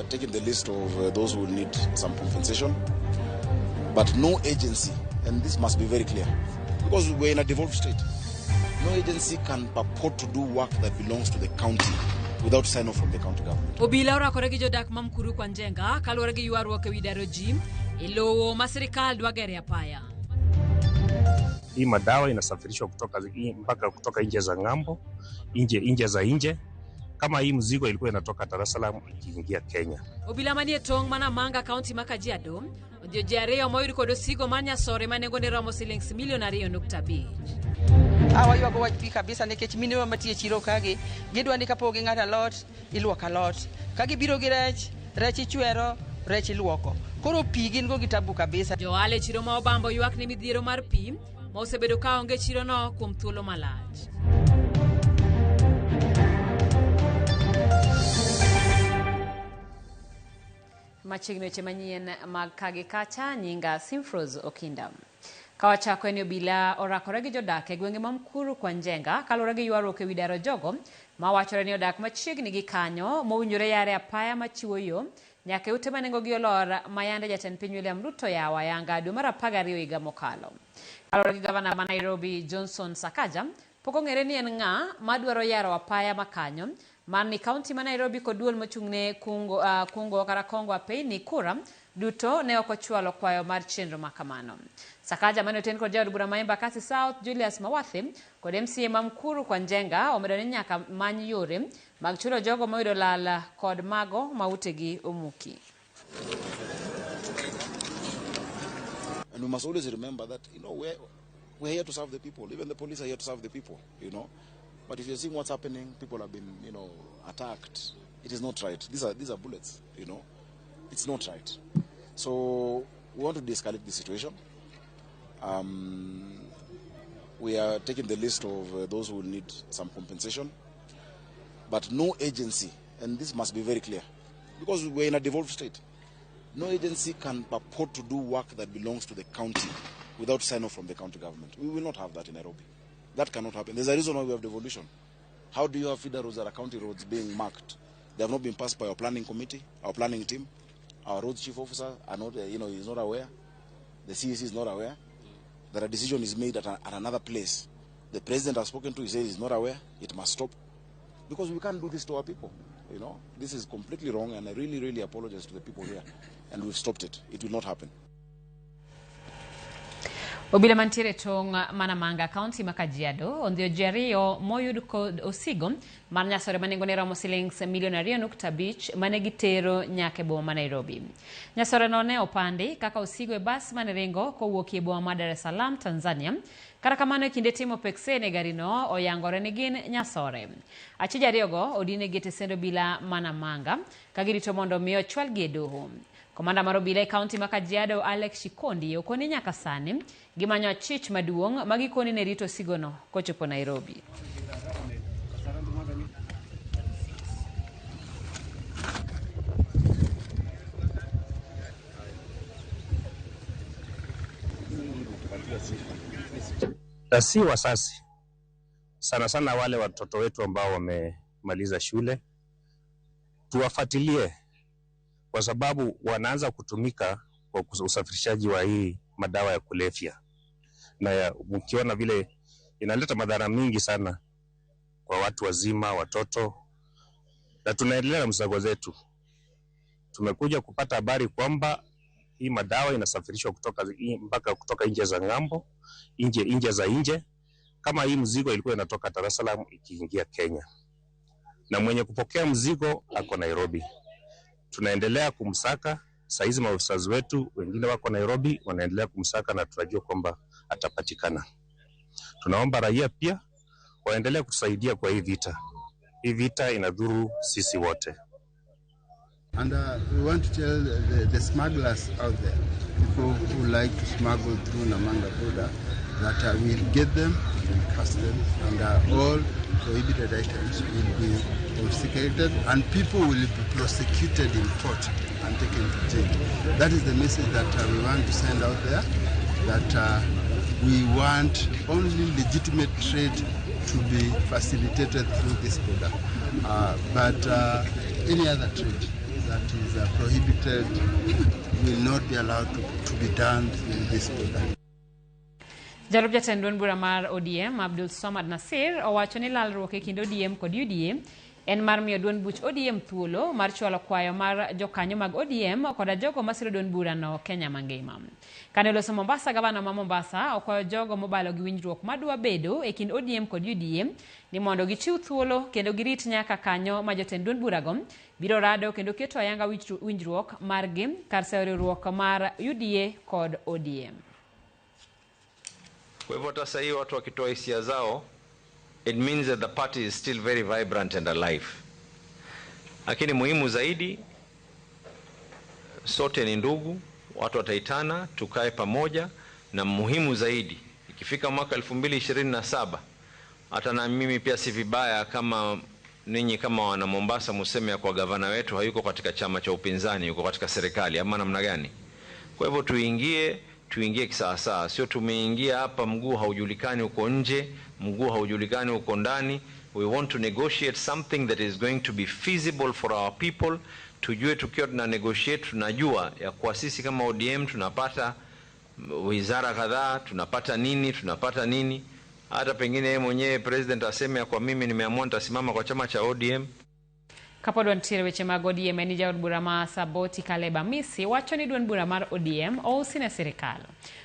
taken the list of those who will need some compensation, but no agency, and this must be very clear, because we're in a devolved state, no agency can purport to do work that belongs to the county without sign-off from the county government. Obila orakore gi jodak mamkuru kwa Njenga kaluwore gi ywaruok ewi daro ji ilowo ma sirikal dwa gere apaya. Hii madawa inasafirishwa kutoka nje za ng'ambo, nje za nje. Kama hii mzigo ilikuwa inatoka Dar es Salaam ikiingia Kenya. Obila manie tong Manamanga County ma Kajiado ondio jare moyud kod osigo mar nyasore manengone romo shillings $2.5 Awa yuago wach pi kabisa nikech minewa matie chiro kage gidwa ni kapo gi ng'ata lot iluoka lot kage biro gi rech ichwero rech iluoko koro pi gin go gitabu kabisa. Joale chiro ma Obambo ywak ni midhiero mar pi ma osebedo ka onge chiro no kuom thuolo malach. Machiegni weche manyien mag kage kacha nyinga Simfros Okinda. Kawachako ni obila orakore gi jodak e gwenge mamkuru kwa Njenga kaluwore gi ywaruok ewi daro jogo ma wachore ni odak machiegni gi kanyo mowinjore yare apaya machiwo yo nyaka ute manengo gi olor mayande jatend piny William Ruto yawa yanga dwe mar 12 higa mokalo. Kaluwore gi gavana ma Nairobi Johnson Sakaja pok ong'ere ni en ng'a madwaro yaro apaya makanyo mar ni kaunti ma Nairobi kod duol mochung'ne kungo kara Kongo Apei ni kura duto ne ok ochwalo kwayo mar chenro makamano. Sakaja mane oten kod jaod bura ma Embakasi South Julius Mawathi kod MCA mamkuru kwa Njenga omedo ni nyaka many yore mag chulo jogo moyudo lal kod mago mautegi omuki. And we must always remember that, we're here to serve the people. Even the police are here to serve the people, But if you're seeing what's happening, people have been, attacked. It is not right. These are bullets, It's not right. So we want to de-escalate the situation. We are taking the list of those who will need some compensation, but no agency, and this must be very clear, because we're in a devolved state, no agency can purport to do work that belongs to the county without sign-off from the county government. We will not have that in Nairobi. That cannot happen. There's a reason why we have devolution. How do you have feeder roads that are county roads being marked? They have not been passed by our planning committee, our planning team. Our roads chief officer are not, is not aware. The CEC is not aware that a decision is made at another place. The president has spoken to, he says he's not aware. It must stop, because we can't do this to our people. This is completely wrong, and I really, really apologize to the people here. And we've stopped it. It will not happen. Obila mantiere tong Manamanga County ma Kajiado ondio jariyo moyud kod osigo mar nyasore manengone romo shillings $2.5 mane gitero nyaka e boma ma Nairobi. Nyasore no ne opandi kaka osigo e bas mane ringo kowuok e boma ma Dar es Salaam, Tanzania. Kata kamano e kinde timo peksene gari no oyangore ni gin nyasore. Achija ariyogo odine gete sendo bila Manamanga kagirito mondo miyo chwalgi e doho. Komanda mar obila e kaunti ma Kajiado Alex Shikondi okoni nyaka sani gimanyo achich maduong' magikoni ne rito sigono kochopo Nairobi. Si wasasi sana wale watoto wetu ambao wamemaliza shule tuwafuatilie, kwa sababu wanaanza kutumika kwa usafirishaji wa hii madawa ya kulevya, na mkiona vile inaleta madhara mingi sana kwa watu wazima, watoto, na tunaendelea na msako zetu. Tumekuja kupata habari kwamba hii madawa inasafirishwa kutoka nje za ng'ambo, nje za nje. Kama hii mzigo ilikuwa inatoka Dar es Salaam ikiingia Kenya, na mwenye kupokea mzigo ako Nairobi. Tunaendelea kumsaka. Saizi maafisa wetu wengine wako Nairobi wanaendelea kumsaka, na tunajua kwamba atapatikana. Tunaomba raia pia waendelee kutusaidia kwa hii vita. Hii vita inadhuru sisi wote. And we want to tell the smugglers out there, people who like to smuggle through Namanga border, that we'll get them, we'll cast them, and all prohibited items will be confiscated, and people will be prosecuted in court and taken to jail. That is the message that we want to send out there, that we want only legitimate trade to be facilitated through this border, but any other trade that is prohibited will not be allowed to be done in this product. Jalup jatend duond bura mar ODM Abdul Somad Nasir owacho ni lalruok e kind ODM kod UDA en mar miyo duond buch ODM thuolo mar chwalo kwayo mar jokanyo mag ODM koda jogo masiro duond bura no Kenya mangima. Kane loso Mombasa, gavana ma Mombasa okwayo jogo mobalo gi winjruok madwa bedo e kind ODM kod UDA ni mondo gichiw thuolo kendo girit nyaka kanyo ma jotend duond bura go biro rado kendo keto ayanga winjruok margi kar seyo riwruok mar UDA kod ODM. Kwa hivyo hata sasa watu wakitoa hisia zao, it means that the party is still very vibrant and alive. Lakini muhimu zaidi, sote ni ndugu, watu wataitana, tukae pamoja, na muhimu zaidi, ikifika mwaka 2027, hata na mimi pia si vibaya kama ninyi kama wana Mombasa museme ya kwa gavana wetu hayuko katika chama cha upinzani, yuko katika serikali, ama namna gani? Kwa hivyo tuingie kisawasawa, sio tumeingia hapa mguu haujulikani uko nje, mguu haujulikani uko ndani. We want to negotiate something that is going to be feasible for our people. Tujue tukiwa tuna negotiate, tunajua ya kwa sisi kama ODM tunapata wizara kadhaa, tunapata nini. Hata pengine yeye mwenyewe president aseme ya kwa mimi nimeamua nitasimama kwa chama cha ODM. Kapodwa ntiere weche mag ODM en jaod bura ma Saboti Caleb Amisi wacho ni duond bura mar ODM ousine sirikal.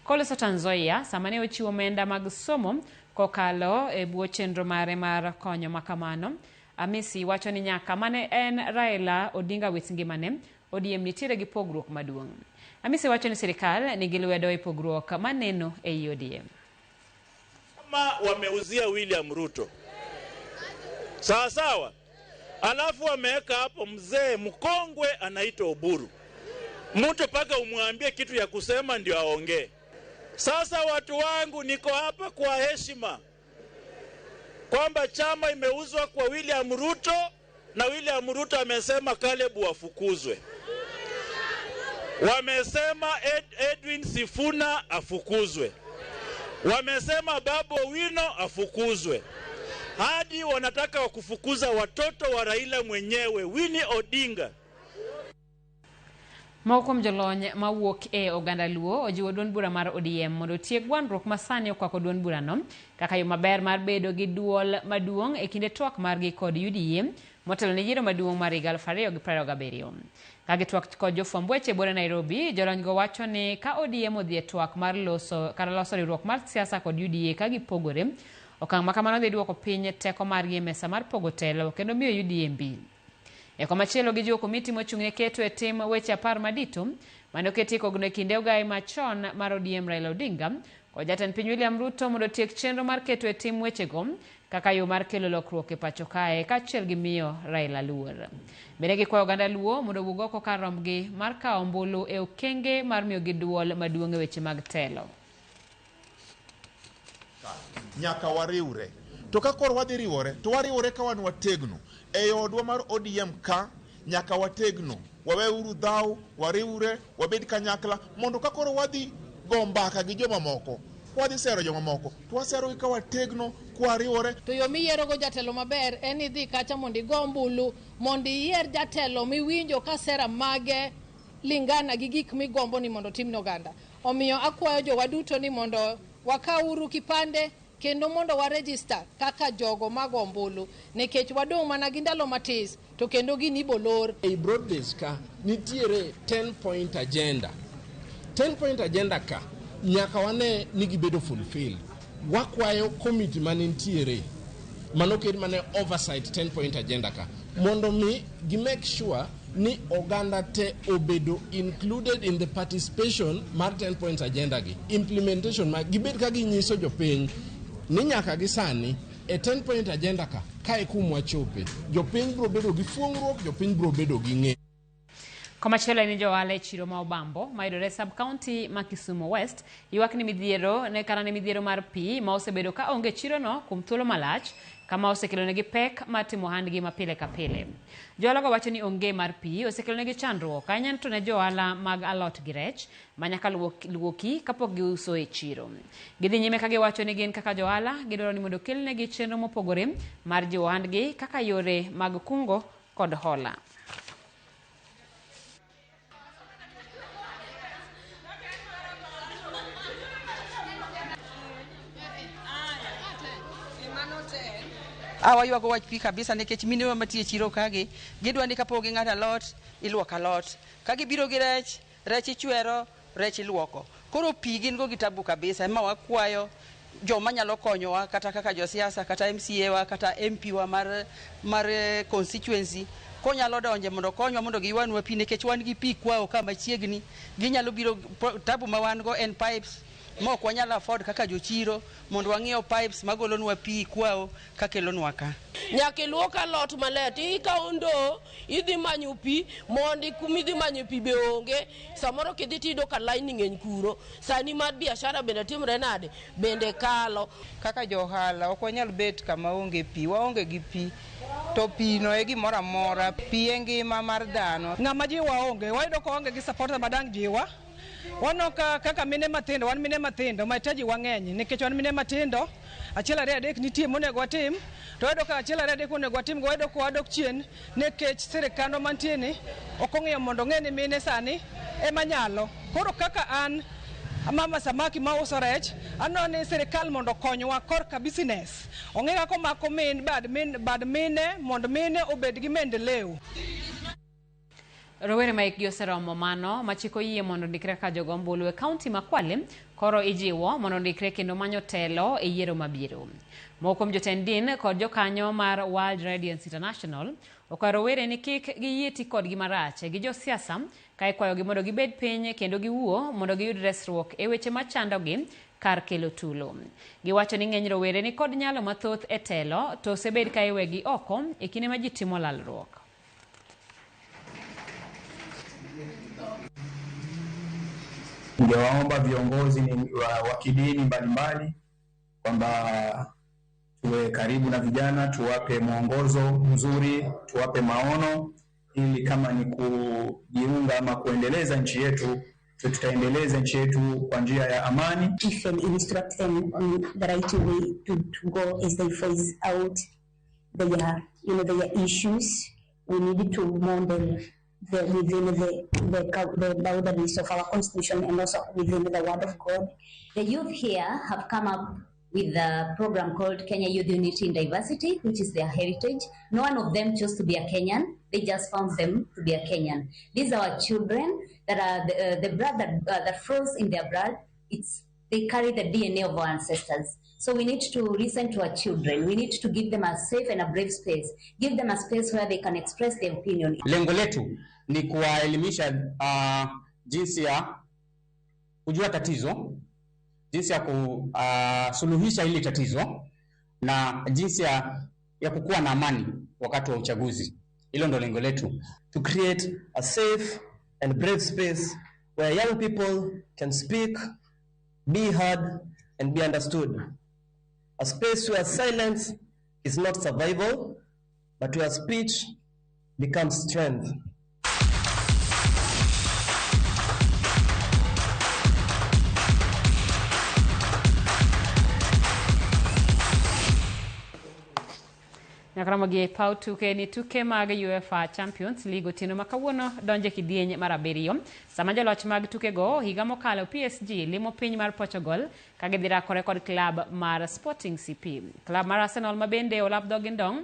Koloso Trans Nzoia samane ochiwo omenda mag somo kokalo e bwo chenro mare mar konyo makamano. Amisi wacho ni nyaka mane en Raila Odinga wit ngimane ODM nitiere gi pogruok maduong'. Amisi wacho ni sirikal nigi lwedo e pogruok maneno e ODM. Kama wameuzia William Ruto sawa, alafu wameweka hapo mzee mkongwe anaitwa Oburu, mtu paka umwambie kitu ya kusema ndio aongee. Sasa watu wangu, niko hapa kwa heshima kwamba chama imeuzwa kwa William Ruto, na William Ruto amesema Caleb wafukuzwe. Wamesema Edwin Sifuna afukuzwe. Wamesema Babu Owino afukuzwe. Hadi wanataka wakufukuza watoto wa Raila mwenyewe, Winnie Odinga. Maukom jolony mawuok e oganda Luo ojiwo duond bura mar ODM mondo tieg gwandruok masani okwako duond bura no kaka yo maber mar bedo gi duol maduong' e kinde twak margi kod UDA motelo ne yiero maduong' mar 2027. Kagitwak kod jofwamb weche bore Nairobi, jolony go wacho ni ka ODM odhi e twak mar loso riwruok mar siasa kod UDA ka gipogore, okang' makamano dhi duoko piny teko margi e mesa mar pogo telo kendo miyo UDA mbi. E komachielo gi jo komiti mochung'ne keto e tim weche 10 madito mane oketi kogno e kinde ogai machon mar ODM Raila Odinga kod jatend piny William Ruto mondo tiek chenro mar keto e tim wechego kaka yo mar kelo lokruok e pacho kae kaachiel gi miyo Raila luor. Bende gikwayo oganda Luo mondo wuog oko kar rombgi mar kawo ombulu e okenge mar miyo gi duol maduong' e weche mag telo. Nyaka wariwre. To ka kor wadhi riwore, to wariwore ka wan wategno. E odwa mar ODM ka nyaka wategno. Waweuru dhau, wariwre, wabed kanyakla mondo ka kor wadhi go mbaka gi joma moko. Wadhi sero joma moko. To wasero ka wategno kwariwore. To yo miyiero go jatelo maber en idhi kacha mondo igo ombulu mondo iyier jatelo miwinjo ka sera mage lingana gi gik migombo ni mondo timne oganda. Omiyo akwayo jowa duto ni mondo wakauru kipande kendo mondo wa register kaka jogo mag ombulu nikech wadong' mana gi ndalo matis to kendo gini bolor. E broad base ka nitiere 10-point agenda. 10-point agenda ka nyaka wane ni gibedo fulfilled. Wakwayo committee mane nitiere manoked mane oversight 10-point agenda ka mondo mi gi make sure ni oganda te obedo included in the participation mar 10 points agenda gi implementation ma gibed ka ginyiso jopiny ni nyaka gi sani e 10 point agenda ka kae kumwa chope jopiny bro bedo gi fuongruok, jopiny bro bedo gi ng'eyo. Komachielo ni johala e chiro ma Obambo mayudore sub county ma Kisumu West ywak ni midhiero ne kana ni midhiero mar pi ma osebedo ka onge chiro no kuom thuolo malach kama osekelo negi pek mar timo ohandgi mapile ka pile. Johala go wacho ni onge mar pi osekelo negi chandruok ahinya to ne johala mag alot gi rech manyaka luoki kapok giuso e chiro. Gidhi nyime ka giwacho ni gin kaka johala gidwaro ni mondo kel negi chenro mopogore mar jiwo ohandgi kaka yore mag kungo kod hola. Awa yuago wach pi kabisa nikech mine matie chiro kage gidwa ni kapo ging'ado alot iluoko alot ka gibiro gi rech ichwero rech iluoko koro pi gin go gi tabu kabisa ma wakwayo joma nyalo konyowa kata kaka josiasa kata MCA wa kata MP wa mar constituency ko nyalo donje mondo konywa mondo giwanwa pi nikech wan gi pi kwao kama chiegni ginyalo biro tabu ma wan go en pipes mok wanyalo afford kaka jochiro mondo wang'iew pipes magolonwa pi kwao kakelonwa ka nyaka iluok alot maler ikawo ndo idhi manyo pi mondi kumidhi manyo pi be onge samoro kidhi tido ka line ng'eny kuro sani mar biashara bende timre nade bende kalo kaka johala ok wanyal bet kama onge pi waonge gi pi to pi no e gimoro amora pi e ngima mar dhano ng'ama jiwa onge wayudo ko onge gi support madang jiwa wano kaka mine matindo wan mine matindo mahitaji wang'eny nikech wan mine matindo achiel ariyo adek nitie monego watim to wayudo ka achiel ariyo adek monego watim go wayudo ko wadok chien nikech sirikandwa mantie ni ok ong'iyo mondo ng'e ni mine sani ema nyalo koro kaka an Mama Samaki ma uso rech ano ni sirikal mondo konywa korka business ong'e kako mako bad mine mondo mine obed gi maendeleo. Rowere ma ikgi oseromo mano machiko yie mondo ndikre ka jogo ombulu e kaunti ma Kwale koro ijiwo mondo ndikre kendo manyo telo e yiero mabiro. Moko kuom jotend din kod jokanyo mar World Radiance International okwayo rowere ni kik giyie ti kodgi marach gi josiasa ka ikwayogi mondo gibed piny kendo giwuo mondo giyud resruok e weche machandogi kar kelo tulo. Giwacho ni ng'eny rowere ni kod nyalo mathoth e telo to osebed ka iwegi oko e kinde ma ji timo lalruok. Ningewaomba viongozi wa kidini mbalimbali kwamba tuwe karibu na vijana, tuwape mwongozo mzuri, tuwape maono ili kama ni kujiunga ama kuendeleza nchi yetu, tutaendeleza nchi yetu kwa njia ya amani. If and instruct them on the right way to go as they phase out their issues. We need to model within the boundaries of our constitution and also within the word of God. The youth here have come up with a program called Kenya Youth Unity in Diversity, which is their heritage. No one of them chose to be a Kenyan. They just found them to be a Kenyan. These are our children that are the blood that flows in their blood. They carry the DNA of our ancestors. So we need to listen to our children. We need to give them a safe and a brave space. Give them a space where they can express their opinion. Lengo letu ni kuwaelimisha jinsi ya kujua tatizo, jinsi ya kusuluhisha hili tatizo na jinsi ya kukuwa na amani wakati wa uchaguzi. Hilo ndo lengo letu. To create a safe and brave space where young people can speak, be heard and be understood. A space where silence is not survival, but where speech becomes strength. Nyakaramogi pau tuke ni tuke mag UEFA Champions League otieno makawuono donje kidieny mar abiriyo. Sama joloch mag tuke go higa mokalo PSG limo piny mar Portugal ka gidhi rakore kod klab mar Sporting CP. Klab mar Arsenal mabende olap dhogi ndong'